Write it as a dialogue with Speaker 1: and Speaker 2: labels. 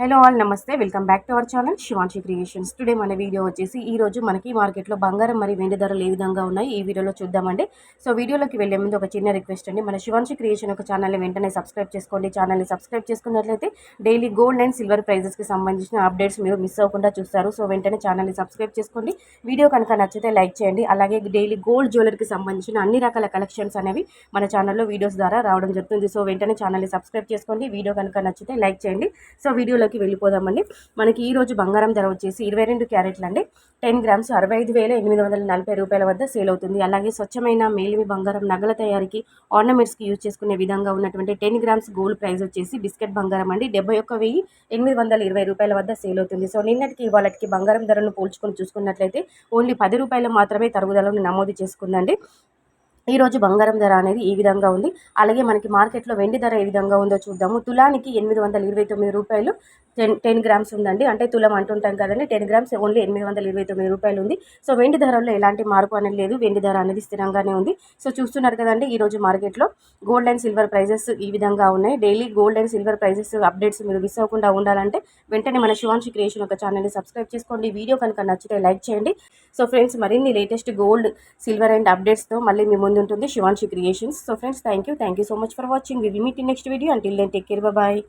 Speaker 1: Hello all నమస్తే welcome back to our channel Shivanshi creations. Today మన video వచ్చేసి ఈ రోజు మనకి మార్కెట్లో బంగారం మరియు వెండి ధరలు ఏ విధంగా ఉన్నాయి ఈ వీడియోలో చూద్దామండి. సో వీడియోలోకి వెళ్ళే ముందు ఒక చిన్న రిక్వెస్ట్ అండి, మన శివాంశి క్రియేషన్ ఒక ఛానల్ని వెంటనే సబ్స్క్రైబ్ చేసుకోండి. ఛానల్ని సబ్స్క్రైబ్ చేసుకున్నట్లయితే డైలీ గోల్డ్ అండ్ సిల్వర్ ప్రైజెస్కి సంబంధించిన అప్డేట్స్ మీరు మిస్ అవ్వకుండా చూస్తారు. సో వెంటనే ఛానల్ని సబ్స్క్రైబ్ చేసుకోండి. వీడియో కనుక నచ్చితే లైక్ చేయండి. అలాగే డైలీ గోల్డ్ జ్యువెలరీకి సంబంధించిన అన్ని రకాల కలెక్షన్స్ అనేవి మన ఛానల్లో వీడియోస్ ద్వారా రావడం జరుగుతుంది. సో వెంటనే ఛానల్ని సబ్స్క్రైబ్ చేసుకోండి. వీడియో కనుక నచ్చితే లైక్ చేయండి. సో వీడియోలోకి వెళ్ళిపోదామండి. మనకి ఈ రోజు బంగారం ధర వచ్చేసి 22 క్యారెట్లు అండి. 10 గ్రామ్స్ 65,840 రూపాయల వద్ద సేల్ అవుతుంది. అలాగే స్వచ్ఛమైన మేలిమి బంగారం నగల తయారీకి ఆర్నమెంట్స్కి యూజ్ చేసుకునే విధంగా ఉన్నటువంటి 10 గ్రామ్స్ గోల్డ్ ప్రైస్ వచ్చేసి బిస్కెట్ బంగారం అండి 71,820 రూపాయల వద్ద సేల్ అవుతుంది. సో నిన్నటికి ఇవాళకి బంగారం ధరను పోల్చుకొని చూసుకున్నట్లయితే ఓన్లీ 10 రూపాయలు మాత్రమే తరుగుదలను నమోదు చేసుకుందండి. ఈరోజు బంగారం ధర అనేది ఈ విధంగా ఉంది. అలాగే మనకి మార్కెట్లో వెండి ధర ఏ విధంగా ఉందో చూద్దాము. తులానికి 829 రూపాయలు 10 గ్రామ్స్ ఉందండి. అంటే తులం అంటుంటాం కదండి, 10 గ్రామ్స్ ఓన్లీ 829 రూపాయలు ఉంది. సో వెండి ధరలో ఎలాంటి మార్పు అనేది లేదు, వెండి ధర అనేది స్థిరంగానే ఉంది. సో చూస్తున్నారు కదండి, ఈరోజు మార్కెట్లో గోల్డ్ అండ్ సిల్వర్ ప్రైజెస్ ఈ విధంగా ఉన్నాయి. Daily gold and silver prizes updates మీరు మిస్ అవ్వకుండా ఉండాలంటే వెంటనే మన శివాంశి క్రియేషన్ ఒక ఛానల్ని సబ్స్క్రైబ్ చేసుకోండి. వీడియో కనుక నచ్చితే లైక్ చేయండి. సో ఫ్రెండ్స్, మరిన్ని లేటెస్ట్ గోల్డ్ సిల్వర్ అండ్ అప్డేట్స్తో మళ్ళీ మీ ముందు ఉంటుంది Shivanshi creations. So friends, thank you so much for watching. We will meet in next video. Until then take care, bye.